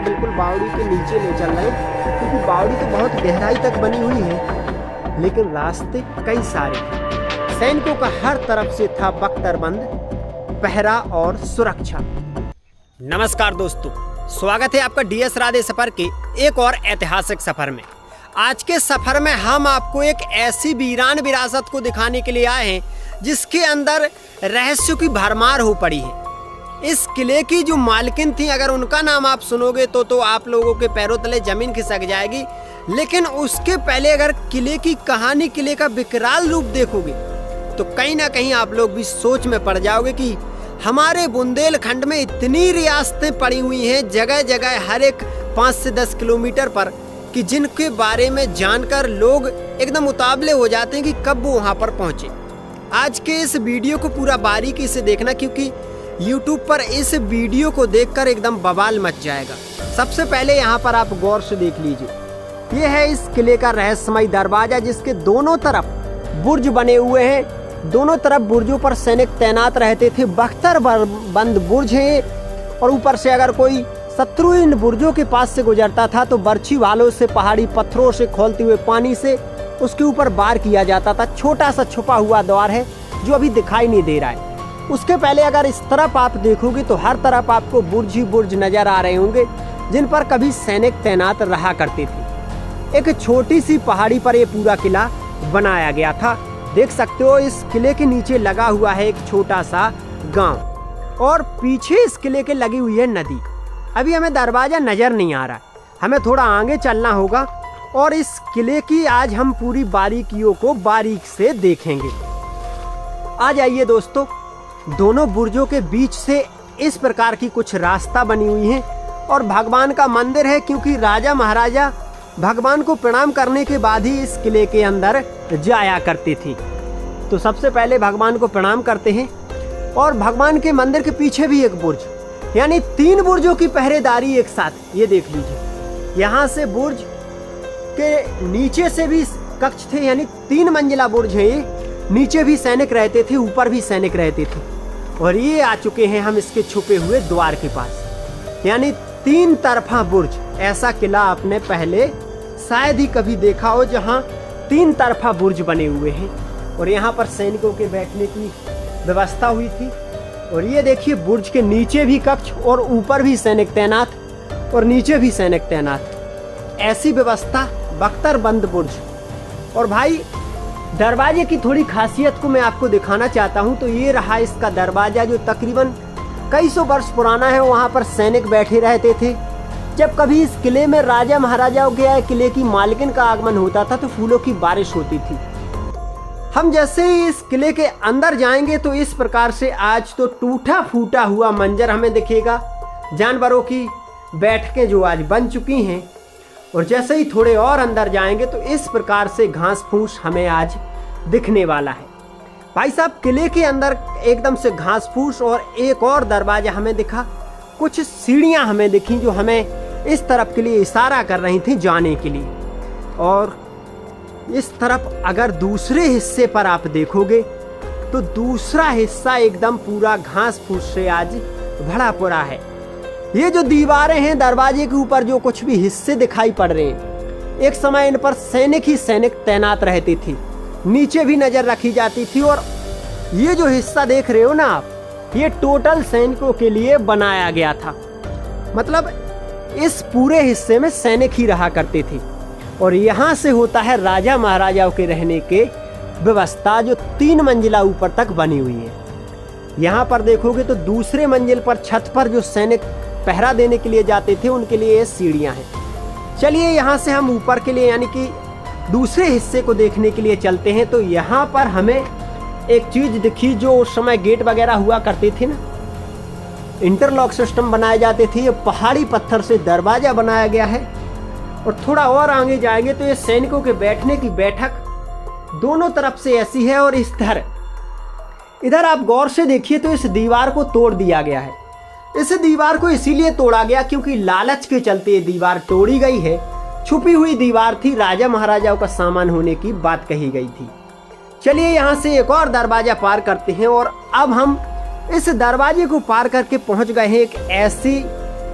बिल्कुल बावड़ी के नीचे ले चल रहे हैं, क्योंकि बावड़ी तो बहुत गहराई तक बनी हुई है, लेकिन रास्ते कई सारे हैं। सैनिकों का हर तरफ से था बख्तरबंद पहरा और सुरक्षा। नमस्कार दोस्तों, स्वागत है आपका डीएस राधे सफर के एक और ऐतिहासिक सफर में। आज के सफर में हम आपको एक ऐसी वीरान विरासत को दिखाने के लिए आए हैं जिसके अंदर रहस्यों की भरमार हो पड़ी है। इस किले की जो मालकिन थी, अगर उनका नाम आप सुनोगे तो आप लोगों के पैरों तले जमीन खिसक जाएगी। लेकिन उसके पहले अगर किले की कहानी, किले का विकराल रूप देखोगे तो कहीं ना कहीं आप लोग भी सोच में पड़ जाओगे कि हमारे बुंदेलखंड में इतनी रियासतें पड़ी हुई हैं जगह जगह, हर एक 5 से 10 किलोमीटर पर, कि जिनके बारे में जानकर लोग एकदम उतावले हो जाते हैं कि कब वो वहाँ पर पहुँचे। आज के इस वीडियो को पूरा बारीकी से देखना, क्योंकि YouTube पर इस वीडियो को देखकर एकदम बवाल मच जाएगा। सबसे पहले यहाँ पर आप गौर से देख लीजिए, ये है इस किले का रहस्यमय दरवाजा, जिसके दोनों तरफ बुर्ज बने हुए हैं। दोनों तरफ बुर्जों पर सैनिक तैनात रहते थे। बख्तरबंद बुर्ज है, और ऊपर से अगर कोई शत्रु इन बुर्जों के पास से गुजरता था तो बर्छी भालों से, पहाड़ी पत्थरों से खोलते हुए पानी से उसके ऊपर वार किया जाता था। छोटा सा छुपा हुआ द्वार है जो अभी दिखाई नहीं दे रहा है। उसके पहले अगर इस तरफ आप देखोगे तो हर तरफ आपको बुर्ज ही बुर्ज नजर आ रहे होंगे, जिन पर कभी सैनिक तैनात रहा करते थे। एक छोटी सी पहाड़ी पर यह पूरा किला बनाया गया था। देख सकते हो इस किले के नीचे लगा हुआ है एक छोटा सा गांव, और पीछे इस किले के लगी हुई है नदी। अभी हमें दरवाजा नजर नहीं आ रहा, हमें थोड़ा आगे चलना होगा और इस किले की आज हम पूरी बारीकियों को बारीक से देखेंगे। आ जाइए दोस्तों, दोनों बुर्जों के बीच से इस प्रकार की कुछ रास्ता बनी हुई है, और भगवान का मंदिर है, क्योंकि राजा महाराजा भगवान को प्रणाम करने के बाद ही इस किले के अंदर जाया करते थे। तो सबसे पहले भगवान को प्रणाम करते हैं, और भगवान के मंदिर के पीछे भी एक बुर्ज, यानी 3 बुर्जों की पहरेदारी एक साथ। ये देख लीजिए, यहाँ से बुर्ज के नीचे से भी कक्ष थे, यानी 3 मंजिला बुर्ज है ये। नीचे भी सैनिक रहते थे, ऊपर भी सैनिक रहते थे। और ये आ चुके हैं हम इसके छुपे हुए द्वार के पास, यानी 3 तरफा बुर्ज। ऐसा किला आपने पहले शायद ही कभी देखा हो जहाँ 3 तरफा बुर्ज बने हुए हैं, और यहाँ पर सैनिकों के बैठने की व्यवस्था हुई थी। और ये देखिए, बुर्ज के नीचे भी कक्ष, और ऊपर भी सैनिक तैनात, और नीचे भी सैनिक तैनात। ऐसी व्यवस्था बख्तरबंद बुर्ज। और भाई, दरवाजे की थोड़ी खासियत को मैं आपको दिखाना चाहता हूं। तो ये रहा इसका दरवाजा, जो तकरीबन कई सौ वर्ष पुराना है। वहां पर सैनिक बैठे रहते थे। जब कभी इस किले में राजा महाराजाओं के किले की मालकिन का आगमन होता था तो फूलों की बारिश होती थी। हम जैसे ही इस किले के अंदर जाएंगे तो इस प्रकार से आज तो टूटा फूटा हुआ मंजर हमें दिखेगा। जानवरों की बैठकें जो आज बन चुकी हैं, और जैसे ही थोड़े और अंदर जाएंगे तो इस प्रकार से घास फूस हमें आज दिखने वाला है। भाई साहब, किले के अंदर एकदम से घास फूस, और एक और दरवाजा हमें दिखा। कुछ सीढ़ियां हमें दिखी जो हमें इस तरफ के लिए इशारा कर रही थी जाने के लिए। और इस तरफ अगर दूसरे हिस्से पर आप देखोगे तो दूसरा हिस्सा एकदम पूरा घास फूस से आज भरा पड़ा है। ये जो दीवारें हैं दरवाजे के ऊपर, जो कुछ भी हिस्से दिखाई पड़ रहे हैं, एक समय इन पर सैनिक ही सैनिक तैनात रहते थे। नीचे भी नजर रखी जाती थी। और ये जो हिस्सा देख रहे हो ना आप, ये टोटल सैनिकों के लिए बनाया गया था। मतलब इस पूरे हिस्से में सैनिक ही रहा करते थे। और यहाँ से होता है राजा महाराजाओं के रहने के व्यवस्था, जो 3 मंजिला ऊपर तक बनी हुई है। यहाँ पर देखोगे तो दूसरे मंजिल पर छत पर जो सैनिक पहरा देने के लिए जाते थे, उनके लिए ये सीढ़ियाँ हैं। चलिए यहाँ से हम ऊपर के लिए, यानी कि दूसरे हिस्से को देखने के लिए चलते हैं। तो यहाँ पर हमें एक चीज दिखी, जो उस समय गेट वगैरह हुआ करते थे ना, इंटरलॉक सिस्टम बनाए जाते थे। ये पहाड़ी पत्थर से दरवाजा बनाया गया है। और थोड़ा और आगे जाएंगे तो ये सैनिकों के बैठने की बैठक दोनों तरफ से ऐसी है। और इधर आप गौर से देखिए तो इस दीवार को तोड़ दिया गया है। इस दीवार को इसीलिए तोड़ा गया क्योंकि लालच के चलते ये दीवार तोड़ी गई है। छुपी हुई दीवार थी, राजा महाराजाओं का सामान होने की बात कही गई थी। चलिए यहाँ से एक और दरवाजा पार करते हैं। और अब हम इस दरवाजे को पार करके पहुंच गए हैं एक ऐसी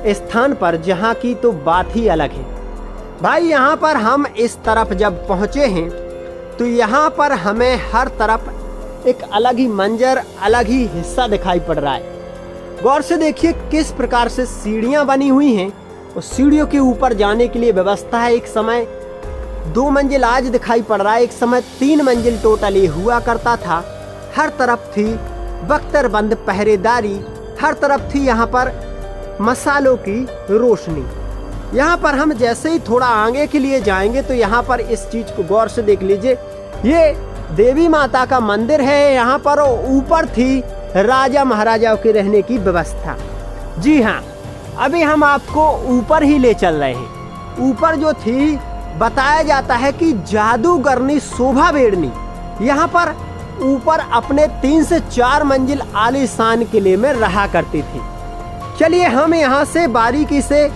स्थान पर, जहाँ की तो बात ही अलग है। भाई यहाँ पर हम इस तरफ जब पहुँचे हैं तो यहाँ पर हमें हर तरफ एक अलग ही मंजर, अलग ही हिस्सा दिखाई पड़ रहा है। गौर से देखिए किस प्रकार से सीढ़ियाँ बनी हुई हैं और सीढ़ियों के ऊपर जाने के लिए व्यवस्था है। एक समय 2 मंजिल आज दिखाई पड़ रहा है, एक समय 3 मंजिल टोटल ये हुआ करता था। हर तरफ थी बख्तरबंद पहरेदारी, हर तरफ थी यहाँ पर मसालों की रोशनी। यहाँ पर हम जैसे ही थोड़ा आगे के लिए जाएंगे तो यहाँ पर इस चीज को गौर से देख लीजिए, ये देवी माता का मंदिर है। यहाँ पर ऊपर थी राजा महाराजाओं के रहने की व्यवस्था। जी हाँ, अभी हम आपको ऊपर ही ले चल रहे हैं। ऊपर जो थी, बताया जाता है कि जादूगरनी शोभा बेड़नी यहाँ पर ऊपर अपने 3 से 4 मंजिल आलीशान किले में रहा करती थी। चलिए हम यहाँ से बारीकी से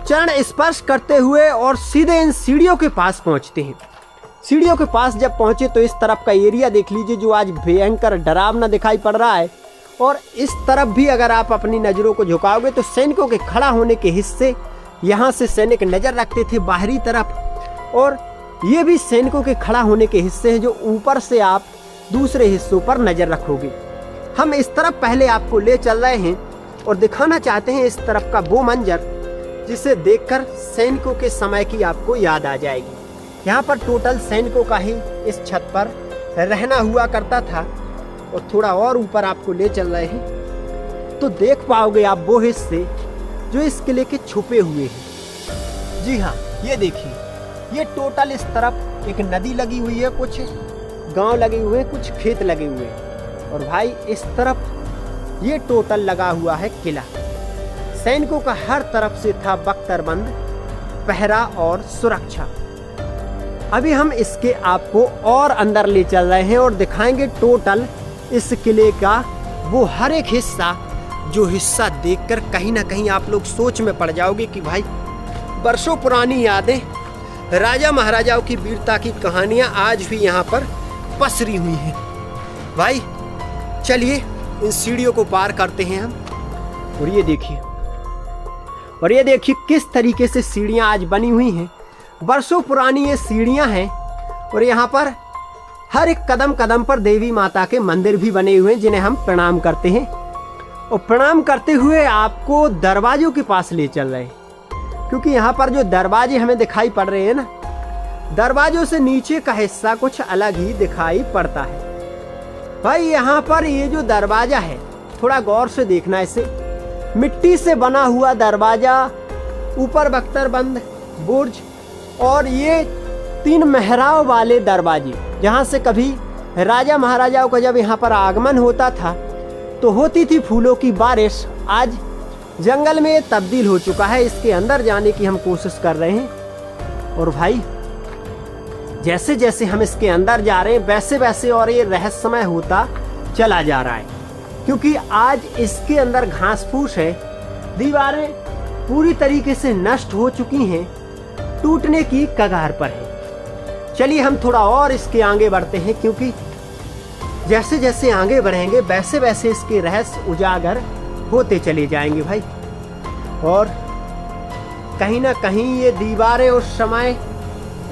चरण स्पर्श करते हुए और सीधे इन सीढ़ियों के पास पहुँचते हैं। सीढ़ियों के पास जब पहुँचे तो इस तरफ का एरिया देख लीजिए, जो आज भयंकर डरावना दिखाई पड़ रहा है। और इस तरफ भी अगर आप अपनी नज़रों को झुकाओगे तो सैनिकों के खड़ा होने के हिस्से, यहाँ से सैनिक नज़र रखते थे बाहरी तरफ, और ये भी सैनिकों के खड़ा होने के हिस्से हैं जो ऊपर से आप दूसरे हिस्सों पर नज़र रखोगे। हम इस तरफ पहले आपको ले चल रहे हैं और दिखाना चाहते हैं इस तरफ का वो मंजर जिसे देखकर सैनिकों के समय की आपको याद आ जाएगी। यहाँ पर टोटल सैनिकों का ही इस छत पर रहना हुआ करता था। और थोड़ा और ऊपर आपको ले चल रहे हैं तो देख पाओगे आप वो हिस्से जो इस किले के छुपे हुए हैं। जी हाँ, ये देखिए, ये टोटल इस तरफ एक नदी लगी हुई है, कुछ गांव लगे हुए हैं, कुछ खेत लगे हुए हैं। और भाई इस तरफ ये टोटल लगा हुआ है किला। सैनिकों का हर तरफ से था बख्तरबंद पहरा और सुरक्षा। अभी हम इसके आपको और अंदर ले चल रहे हैं और दिखाएंगे टोटल इस किले का वो हर एक हिस्सा, जो हिस्सा देखकर कहीं ना कहीं आप लोग सोच में पड़ जाओगे कि भाई बरसों पुरानी यादें, राजा महाराजाओं की वीरता की कहानियां आज भी यहाँ पर पसरी हुई हैं। भाई चलिए इन सीढ़ियों को पार करते हैं हम। और ये देखिए किस तरीके से सीढ़ियाँ आज बनी हुई हैं। बरसों पुरानी ये सीढ़ियाँ हैं और यहाँ पर हर एक कदम कदम पर देवी माता के मंदिर भी बने हुए हैं जिन्हें हम प्रणाम करते हैं। और प्रणाम करते हुए आपको दरवाजों के पास ले चल रहे हैं, क्योंकि यहाँ पर जो दरवाजे हमें दिखाई पड़ रहे हैं ना, दरवाजों से नीचे का हिस्सा कुछ अलग ही दिखाई पड़ता है। भाई यहाँ पर ये जो दरवाजा है, थोड़ा गौर से देखना इसे, मिट्टी से बना हुआ दरवाजा, ऊपर बख्तरबंद बुर्ज और ये 3 मेहराब वाले दरवाजे, जहाँ से कभी राजा महाराजाओं का जब यहाँ पर आगमन होता था तो होती थी फूलों की बारिश। आज जंगल में तब्दील हो चुका है। इसके अंदर जाने की हम कोशिश कर रहे हैं। और भाई जैसे जैसे हम इसके अंदर जा रहे हैं वैसे वैसे और ये रहस्यमय होता चला जा रहा है, क्योंकि आज इसके अंदर घास फूस है, दीवारें पूरी तरीके से नष्ट हो चुकी हैं, टूटने की कगार पर है। चलिए हम थोड़ा और इसके आगे बढ़ते हैं, क्योंकि जैसे जैसे आगे बढ़ेंगे वैसे वैसे इसके रहस्य उजागर होते चले जाएंगे भाई। और कहीं ना कहीं ये दीवारें उस समय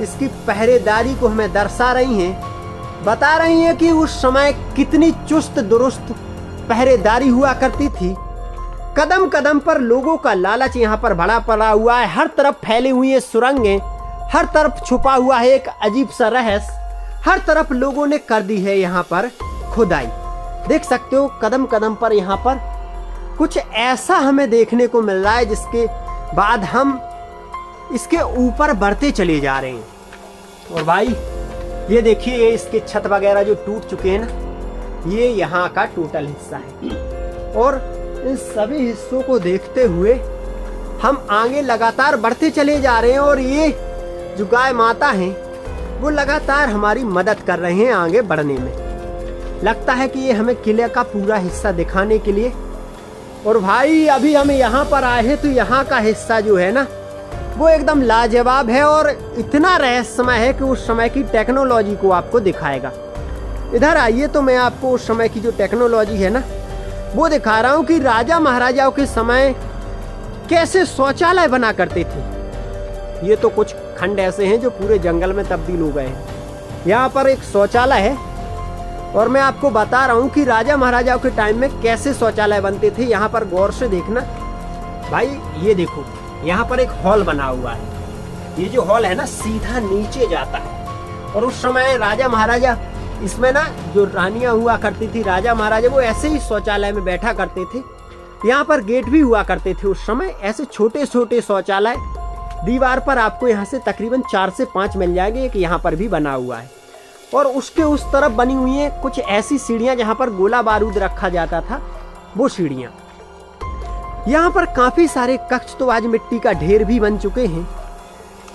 इसकी पहरेदारी को हमें दर्शा रही हैं, बता रही हैं कि उस समय कितनी चुस्त दुरुस्त पहरेदारी हुआ करती थी। कदम कदम पर लोगों का लालच यहाँ पर भरा पड़ा हुआ है। हर तरफ फैली हुई है सुरंगें, हर तरफ छुपा हुआ है एक अजीब सा रहस्य, हर तरफ लोगों ने कर दी है यहाँ पर खुदाई। देख सकते हो कदम कदम पर यहाँ पर कुछ ऐसा हमें देखने को मिल रहा है, जिसके बाद हम इसके ऊपर बढ़ते चले जा रहे हैं। और भाई ये देखिए, ये इसके छत वगैरह जो टूट चुके हैं ना, ये यहाँ का टोटल हिस्सा है। और इन सभी हिस्सों को देखते हुए हम आगे लगातार बढ़ते चले जा रहे हैं। और ये जो गाय माता हैं वो लगातार हमारी मदद कर रहे हैं आगे बढ़ने में। लगता है कि ये हमें किले का पूरा हिस्सा दिखाने के लिए। और भाई अभी हम यहाँ पर आए हैं तो यहाँ का हिस्सा जो है ना वो एकदम लाजवाब है और इतना रहस्यमय है कि उस समय की टेक्नोलॉजी को आपको दिखाएगा। इधर आइए तो मैं आपको उस समय की जो टेक्नोलॉजी है ना वो दिखा रहा हूँ कि राजा महाराजाओं के समय कैसे शौचालय बना करते थे। ये तो कुछ खंड ऐसे हैं जो पूरे जंगल में तब्दील हो गए हैं। यहाँ पर एक शौचालय है और मैं आपको बता रहा हूँ कि राजा महाराजाओं के टाइम में कैसे शौचालय बनते थे। यहाँ पर गौर से देखना भाई, ये देखो यहाँ पर एक हॉल बना हुआ है। ये जो हॉल है ना सीधा नीचे जाता है और उस समय राजा महाराजा इसमें ना जो रानियां हुआ करती थी, राजा महाराजा वो ऐसे ही शौचालय में बैठा करते थे। यहाँ पर गेट भी हुआ करते थे उस समय। ऐसे छोटे छोटे शौचालय दीवार पर आपको यहाँ से तकरीबन 4 से 5 मिल जाएंगे। एक यहाँ पर भी बना हुआ है और उसके उस तरफ बनी हुई है कुछ ऐसी सीढ़ियाँ जहाँ पर गोला बारूद रखा जाता था, वो सीढ़ियाँ। यहाँ पर काफी सारे कक्ष तो आज मिट्टी का ढेर भी बन चुके हैं।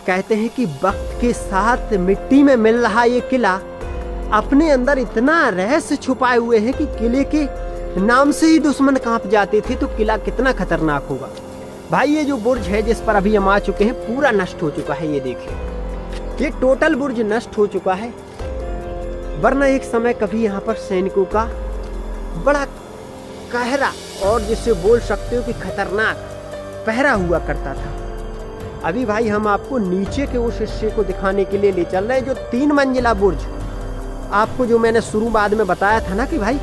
कहते हैं कि वक्त के साथ मिट्टी में मिल रहा ये किला अपने अंदर इतना रहस्य छुपाए हुए है कि किले के नाम से ही दुश्मन कांप जाते थे, तो किला कितना खतरनाक होगा। भाई ये जो बुर्ज है जिस पर अभी हम आ चुके हैं पूरा नष्ट हो चुका है। ये देखिए, ये टोटल बुर्ज नष्ट हो चुका है। वरना एक समय कभी यहाँ पर सैनिकों का बड़ा गहरा और जिससे बोल सकते हो कि खतरनाक पहरा हुआ करता था। अभी भाई हम आपको नीचे के उस हिस्से को दिखाने के लिए ले चल रहे हैं, जो 3 मंजिला बुर्ज आपको जो मैंने शुरू बाद में बताया था ना कि भाई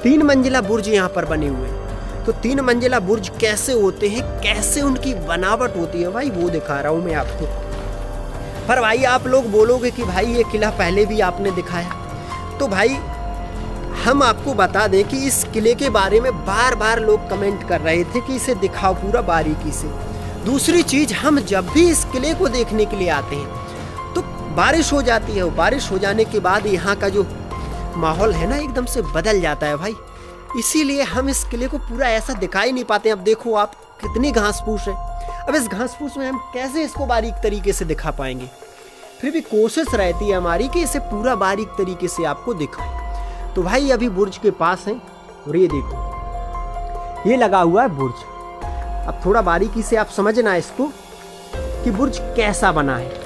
3 मंजिला बुर्ज यहाँ पर बने हुए हैं। तो 3 मंजिला बुर्ज कैसे होते हैं, कैसे उनकी बनावट होती है भाई, वो दिखा रहा हूँ मैं आपको। पर भाई आप लोग बोलोगे कि भाई ये किला पहले भी आपने दिखाया। तो भाई हम आपको बता दें कि इस किले के बारे में बार बार लोग कमेंट कर रहे थे कि इसे दिखाओ पूरा बारीकी से। दूसरी चीज, हम जब भी इस किले को देखने के लिए आते हैं तो बारिश हो जाती है। बारिश हो जाने के बाद यहाँ का जो माहौल है ना एकदम से बदल जाता है भाई। इसीलिए हम इस किले को पूरा ऐसा दिखा ही नहीं पाते। अब देखो आप कितनी घास फूस है। अब इस घास फूस में हम कैसे इसको बारीक तरीके से दिखा पाएंगे। फिर भी कोशिश रहती है हमारी कि इसे पूरा बारीक तरीके से आपको दिखाएं। तो भाई अभी बुर्ज के पास है और ये देखो ये लगा हुआ है बुर्ज। अब थोड़ा बारीकी से आप समझना इसको कि बुर्ज कैसा बना है।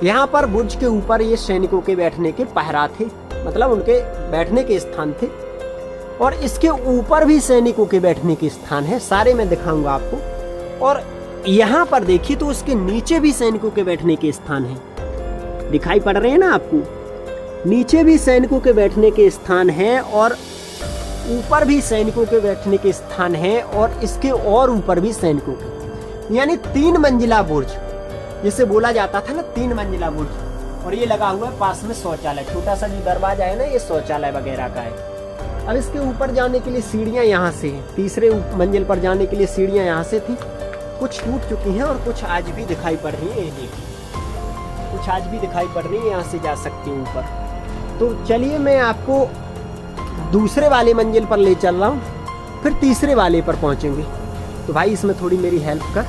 यहाँ पर बुर्ज के ऊपर ये सैनिकों के बैठने के पहरा थे, मतलब उनके बैठने के स्थान थे। और इसके ऊपर भी सैनिकों के बैठने के स्थान है, सारे मैं दिखाऊंगा आपको। और यहाँ पर देखिए तो उसके नीचे भी सैनिकों के बैठने के स्थान है। दिखाई पड़ रहे हैं ना आपको, नीचे भी सैनिकों के बैठने के स्थान है और ऊपर भी सैनिकों के बैठने के स्थान है और इसके और ऊपर भी सैनिकों के, यानी 3 मंजिला बुर्ज जिसे बोला जाता था ना 3 मंजिला बुर्ज। और ये लगा हुआ है पास में शौचालय, छोटा सा जो दरवाजा है ना ये शौचालय वगैरह का है। अब इसके ऊपर जाने के लिए सीढ़ियां यहाँ से हैं, तीसरे मंजिल पर जाने के लिए सीढ़ियां यहाँ से थी, कुछ टूट चुकी हैं और कुछ आज भी दिखाई पड़ रही है। ये देखिए कुछ आज भी दिखाई पड़ रही है, यहाँ से जा सकते हैं ऊपर। तो चलिए मैं आपको दूसरे वाले मंजिल पर ले चल रहा हूँ, फिर तीसरे वाले पर पहुंचेंगे। तो भाई इसमें थोड़ी मेरी हेल्प कर,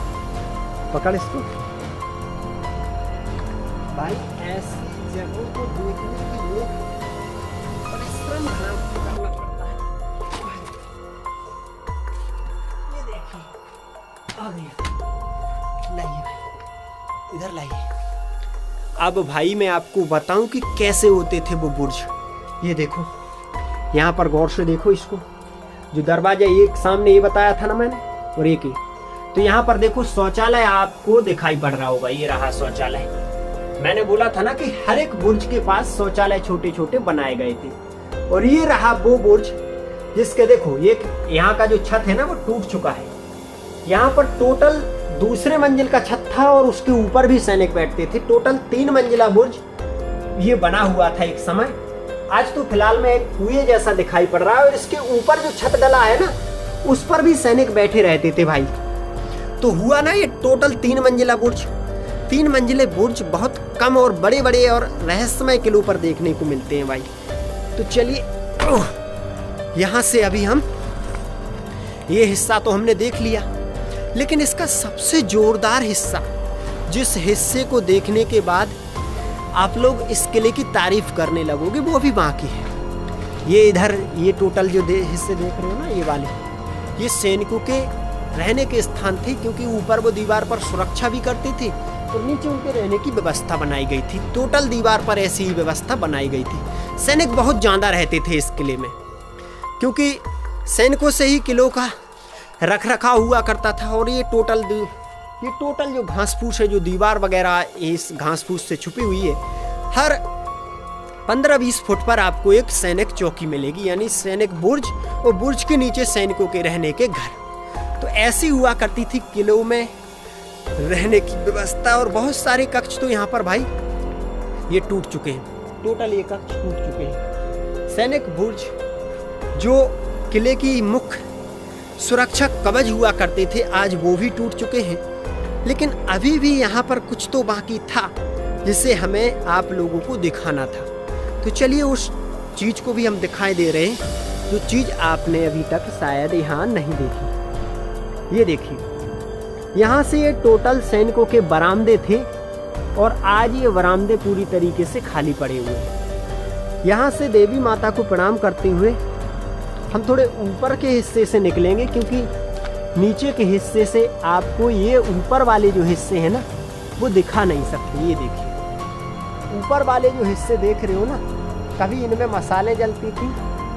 पकड़ इसको। भाई ऐसी जगहों को देखने के लिए परिश्रम करना पड़ता है। ये देखिए आ गया, लाइए भाई इधर लाइए। अब भाई मैं आपको बताऊं कि कैसे होते थे वो बुर्ज। ये देखो यहाँ पर गौर से देखो इसको, जो दरवाजा एक सामने ये बताया था ना मैंने और एक ही, तो यहाँ पर देखो शौचालय आपको दिखाई पड़ रहा होगा। ये रहा शौचालय। मैंने बोला था ना कि हर एक बुर्ज के पास शौचालय छोटे छोटे बनाए गए थे। और ये रहा वो बुर्ज जिसके देखो ये यहाँ का जो छत है ना वो टूट चुका है। यहाँ पर टोटल दूसरे मंजिल का छत था और उसके ऊपर भी सैनिक बैठते थे। टोटल 3 मंजिला बुर्ज ये बना हुआ था एक समय। आज तो फिलहाल में एक कुएं जैसा दिखाई पड़ रहा है और इसके ऊपर जो छत डला है ना उस पर भी सैनिक बैठे रहते थे भाई। तो हुआ ना ये टोटल 3 मंजिला बुर्ज। 3 मंजिले बुर्ज बहुत कम और बड़े बड़े और रहस्यमय किलों पर देखने को मिलते हैं भाई। तो चलिए यहाँ से अभी हम ये हिस्सा तो हमने देख लिया, लेकिन इसका सबसे जोरदार हिस्सा, जिस हिस्से को देखने के बाद आप लोग इस किले की तारीफ करने लगोगे, वो अभी बाकी है। ये इधर ये टोटल जो हिस्से देख रहे हो ना ये वाले, ये सैनिकों के रहने के स्थान थे, क्योंकि ऊपर वो दीवार पर सुरक्षा भी करते थे और नीचे उनके रहने की व्यवस्था बनाई गई थी। टोटल दीवार पर ऐसी ही व्यवस्था बनाई गई थी। सैनिक बहुत ज्यादा रहते थे इस किले में, क्योंकि सैनिकों से ही किलों का रख रखाव हुआ करता था। और ये टोटल जो घास फूस है, जो दीवार वगैरह इस घास फूस से छुपी हुई है, हर 15-20 फुट पर आपको एक सैनिक चौकी मिलेगी, यानी सैनिक बुर्ज, और बुर्ज के नीचे सैनिकों के रहने के घर। तो ऐसी हुआ करती थी किलों में रहने की व्यवस्था। और बहुत सारे कक्ष तो यहाँ पर भाई ये टूट चुके हैं, टोटल ये कक्ष टूट चुके हैं। सैनिक बुर्ज जो किले की मुख्य सुरक्षा कवच हुआ करते थे, आज वो भी टूट चुके हैं। लेकिन अभी भी यहाँ पर कुछ तो बाकी था जिसे हमें आप लोगों को दिखाना था। तो चलिए उस चीज को भी हम दिखाई दे रहे हैं, जो चीज आपने अभी तक शायद यहाँ नहीं देखी। ये देखिए, यहाँ से ये टोटल सैनिकों के बरामदे थे, और आज ये बरामदे पूरी तरीके से खाली पड़े हुए हैं। यहाँ से देवी माता को प्रणाम करते हुए हम थोड़े ऊपर के हिस्से से निकलेंगे, क्योंकि नीचे के हिस्से से आपको ये ऊपर वाले जो हिस्से हैं ना, वो दिखा नहीं सकते। ये देखिए, ऊपर वाले जो हिस्से देख रहे हो ना, कभी इनमें मसाले जलती थी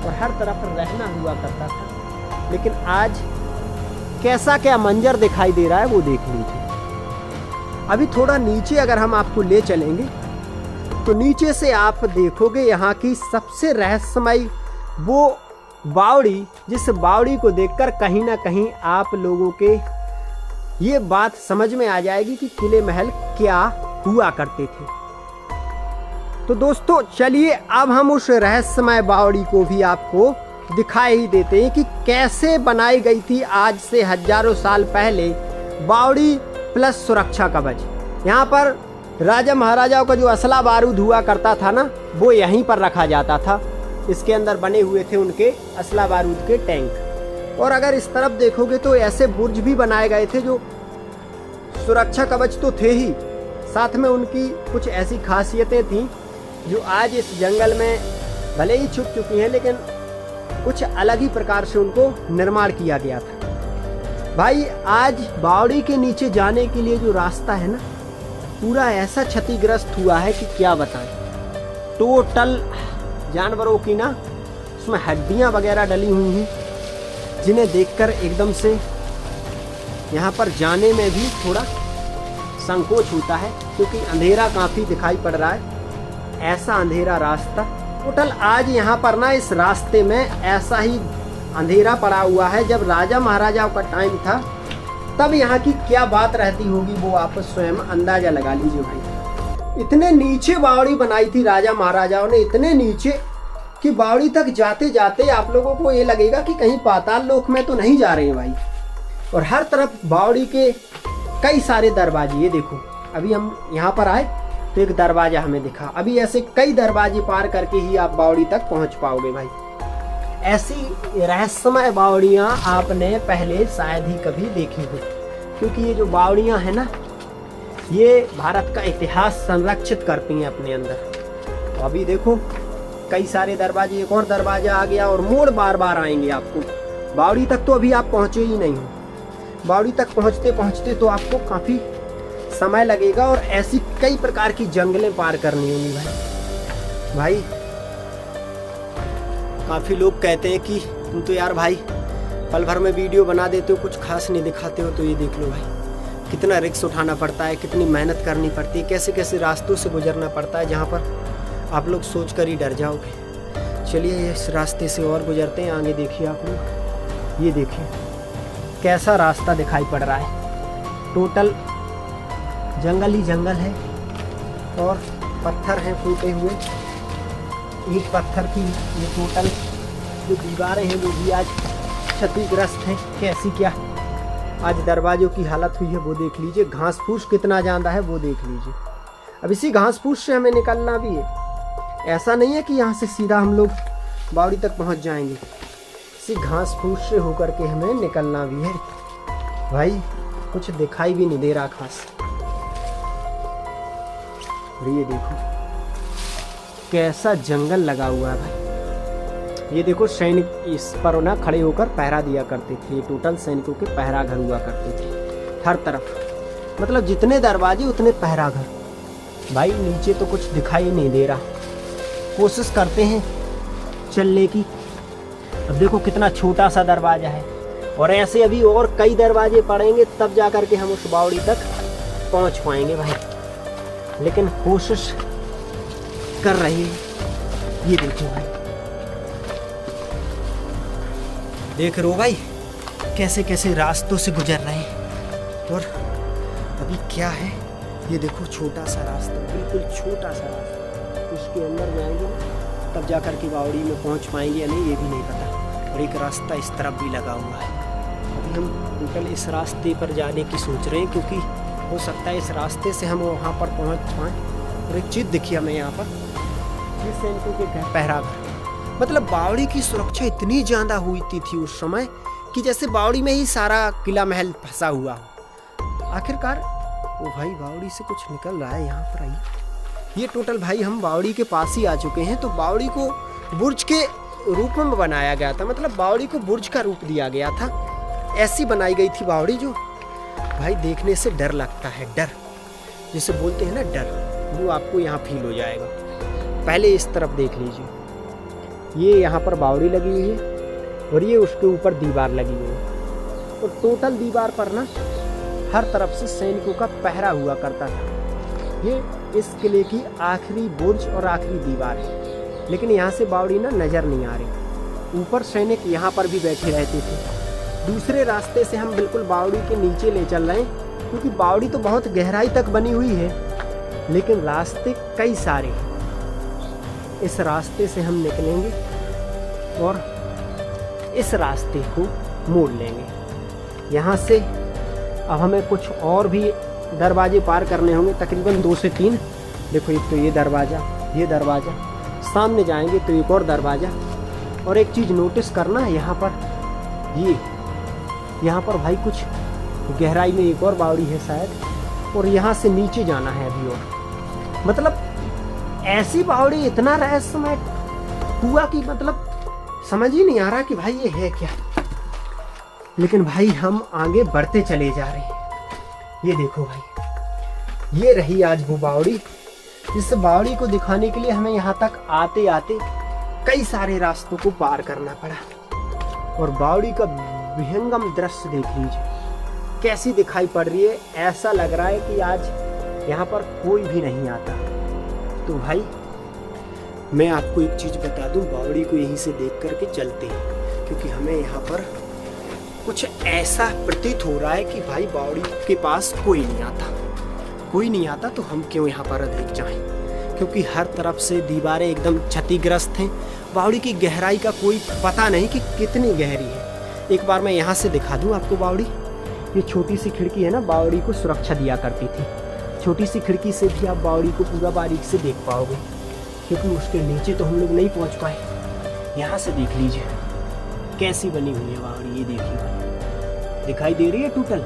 और हर तरफ रहना हुआ करता था। लेकिन आज कैसा क्या मंजर दिखाई दे रहा है वो देख लीजिए। अभी थोड़ा नीचे अगर हम आपको ले चलेंगे तो नीचे से आप देखोगे यहाँ की सबसे रहस्यमयी वो बावड़ी, जिस बावड़ी को देखकर कहीं ना कहीं आप लोगों के ये बात समझ में आ जाएगी कि किले महल क्या हुआ करते थे। तो दोस्तों चलिए अब हम उस रहस्यमय बावड़ी को भी आपको दिखाई ही देते हैं कि कैसे बनाई गई थी आज से हजारों साल पहले बावड़ी प्लस सुरक्षा कवच। यहाँ पर राजा महाराजाओं का जो असला बारूद हुआ करता था ना, वो यहीं पर रखा जाता था। इसके अंदर बने हुए थे उनके असला बारूद के टैंक। और अगर इस तरफ देखोगे तो ऐसे बुर्ज भी बनाए गए थे जो सुरक्षा कवच तो थे ही, साथ में उनकी कुछ ऐसी खासियतें थीं जो आज इस जंगल में भले ही छुप चुकी हैं, लेकिन कुछ अलग ही प्रकार से उनको निर्माण किया गया था। भाई आज बावड़ी के नीचे जाने के लिए जो रास्ता है ना, पूरा ऐसा क्षतिग्रस्त हुआ है कि क्या बताएं। टोटल जानवरों की ना उसमें हड्डियां वगैरह डली हुई हैं, जिन्हें देखकर एकदम से यहाँ पर जाने में भी थोड़ा संकोच होता है, क्योंकि अंधेरा काफ़ी दिखाई पड़ रहा है। ऐसा अंधेरा रास्ता टोटल आज यहाँ पर ना इस रास्ते में ऐसा ही अंधेरा पड़ा हुआ है। जब राजा महाराजाओं का टाइम था तब यहाँ की क्या बात रहती होगी वो आप स्वयं अंदाजा लगा लीजिए भाई। इतने नीचे बावड़ी बनाई थी राजा महाराजाओं ने, इतने नीचे कि बावड़ी तक जाते जाते आप लोगों को ये लगेगा कि कहीं पाताल लोक में तो नहीं जा रहे हैं भाई। और हर तरफ बावड़ी के कई सारे दरवाजे, ये देखो अभी हम यहाँ पर आए तो एक दरवाजा हमें दिखा, अभी ऐसे कई दरवाजे पार करके ही आप बावड़ी तक पहुँच पाओगे भाई। ऐसी रहस्यमय बावड़ियाँ आपने पहले शायद ही कभी देखी हो, क्योंकि ये जो बावड़ियाँ हैं ना, ये भारत का इतिहास संरक्षित करती हैं अपने अंदर। तो अभी देखो कई सारे दरवाजे, एक और दरवाजा आ गया और मोड़ बार बार आएंगे आपको। बावड़ी तक तो अभी आप पहुँचे ही नहीं हो, बावड़ी तक पहुँचते पहुँचते तो आपको काफ़ी समय लगेगा और ऐसी कई प्रकार की जंगलें पार करनी होंगी भाई। काफ़ी लोग कहते हैं कि तुम तो यार भाई पल भर में वीडियो बना देते हो, कुछ खास नहीं दिखाते हो। तो ये देख लो भाई, कितना रिस्क उठाना पड़ता है, कितनी मेहनत करनी पड़ती है, कैसे कैसे रास्तों से गुजरना पड़ता है, जहाँ पर आप लोग सोच कर ही डर जाओगे। चलिए इस रास्ते से और गुजरते हैं। आगे देखिए आप लोग, ये देखिए कैसा रास्ता दिखाई पड़ रहा है। टोटल जंगल ही जंगल है और पत्थर हैं फूटे हुए, ईंट पत्थर की ये टोटल जो दीवारें हैं वो भी आज क्षतिग्रस्त हैं। कैसी क्या आज दरवाजों की हालत हुई है वो देख लीजिए, घास फूस कितना ज़्यादा है वो देख लीजिए। अब इसी घास फूस से हमें निकलना भी है, ऐसा नहीं है कि यहाँ से सीधा हम लोग बावड़ी तक पहुँच जाएंगे, इसी घास फूस से होकर के हमें निकलना भी है भाई। कुछ दिखाई भी नहीं दे रहा खास। ये देखो कैसा जंगल लगा हुआ है भाई। ये देखो सैनिक इस पर ना खड़े होकर पहरा दिया करते थे। ये टोटल सैनिकों के पहरा घर हुआ करते थे हर तरफ, मतलब जितने दरवाजे उतने पहरा घर। भाई नीचे तो कुछ दिखाई नहीं दे रहा, कोशिश करते हैं चलने की। अब देखो कितना छोटा सा दरवाजा है और ऐसे अभी और कई दरवाजे पड़ेंगे, तब जा कर के हम उस बावड़ी तक पहुंच पाएंगे भाई। लेकिन कोशिश कर रहे हैं। ये देखो भाई, देख रहे हो भाई कैसे कैसे रास्तों से गुजर रहे हैं। और अभी क्या है, ये देखो छोटा सा रास्ता, बिल्कुल छोटा सा रास्ता, उसके अंदर जाएंगे तब जाकर के बावड़ी में पहुंच पाएंगे या नहीं ये भी नहीं पता। और एक रास्ता इस तरफ भी लगा हुआ है। अभी हम टोटल इस रास्ते पर जाने की सोच रहे हैं, क्योंकि हो सकता है इस रास्ते से हम वहाँ पर पहुँच पाएँ। और एक चीज़ देखिए हमें यहाँ पर, ये सैनिकों के पहरा घर, मतलब बावड़ी की सुरक्षा इतनी ज़्यादा हुई थी उस समय कि जैसे बावड़ी में ही सारा किला महल फंसा हुआ हो। आखिरकार वो भाई बावड़ी से कुछ निकल रहा है यहाँ पर। आई ये टोटल भाई हम बावड़ी के पास ही आ चुके हैं। तो बावड़ी को बुर्ज के रूप में बनाया गया था, मतलब बावड़ी को बुर्ज का रूप दिया गया था। ऐसी बनाई गई थी बावड़ी जो भाई देखने से डर लगता है, डर जिसे बोलते हैं ना डर, वो आपको यहाँ फील हो जाएगा। पहले इस तरफ देख लीजिए, ये यहाँ पर बावड़ी लगी हुई है और ये उसके ऊपर दीवार लगी हुई है। और टोटल दीवार पर ना हर तरफ से सैनिकों का पहरा हुआ करता था। ये इस किले की आखिरी बुर्ज और आखिरी दीवार है, लेकिन यहाँ से बावड़ी ना नज़र नहीं आ रही। ऊपर सैनिक यहाँ पर भी बैठे रहते थे। दूसरे रास्ते से हम बिल्कुल बावड़ी के नीचे ले चल रहे हैं, क्योंकि बावड़ी तो बहुत गहराई तक बनी हुई है, लेकिन रास्ते कई सारे हैं। इस रास्ते से हम निकलेंगे और इस रास्ते को मोड़ लेंगे। यहाँ से अब हमें कुछ और भी दरवाजे पार करने होंगे, तकरीबन 2 से 3। देखो एक तो ये दरवाज़ा, सामने जाएंगे तो एक और दरवाज़ा। और एक चीज़ नोटिस करना, यहाँ पर भाई कुछ गहराई में एक और बावड़ी है शायद, और यहाँ से नीचे जाना है अभी। और मतलब ऐसी बावड़ी इतना रहस्यमय हुआ कि मतलब समझ ही नहीं आ रहा कि भाई ये है क्या। लेकिन भाई हम आगे बढ़ते चले जा रहे हैं। ये देखो भाई, ये रही आज वो बावड़ी, जिस बावड़ी को दिखाने के लिए हमें यहाँ तक आते आते कई सारे रास्तों को पार करना पड़ा। और बावड़ी का विहंगम दृश्य देख लीजिए, कैसी दिखाई पड़ रही है। ऐसा लग रहा है कि आज यहाँ पर कोई भी नहीं आता। तो भाई मैं आपको एक चीज़ बता दूं, बावड़ी को यहीं से देख करके चलते हैं, क्योंकि हमें यहाँ पर कुछ ऐसा प्रतीत हो रहा है कि भाई बावड़ी के पास कोई नहीं आता, तो हम क्यों यहाँ पर अधिक जाएं, क्योंकि हर तरफ से दीवारें एकदम क्षतिग्रस्त हैं। बावड़ी की गहराई का कोई पता नहीं कि कितनी गहरी है। एक बार मैं यहाँ से दिखा दूँ आपको बावड़ी। ये छोटी सी खिड़की है ना, बावड़ी को सुरक्षा दिया करती थी। छोटी सी खिड़की से भी आप बावड़ी को पूरा बारीक से देख पाओगे, क्योंकि उसके नीचे तो हम लोग नहीं पहुंच पाए। यहाँ से देख लीजिए कैसी बनी हुई है बावड़ी। ये देखिए, दिखाई दे रही है टोटल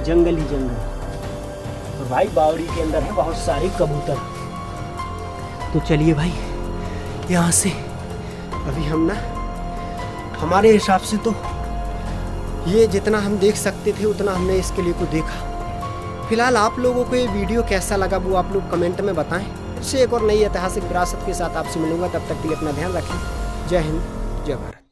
जंगल ही जंगल। और भाई बावड़ी के अंदर है बहुत सारे कबूतर। तो चलिए भाई यहाँ से अभी हम ना, हमारे हिसाब से तो ये जितना हम देख सकते थे उतना हमने इस किले को देखा। फिलहाल आप लोगों को ये वीडियो कैसा लगा वो आप लोग कमेंट में बताएं। इससे एक और नई ऐतिहासिक विरासत के साथ आपसे मिलूंगा। तब तक के लिए अपना ध्यान रखें। जय हिंद, जय भारत।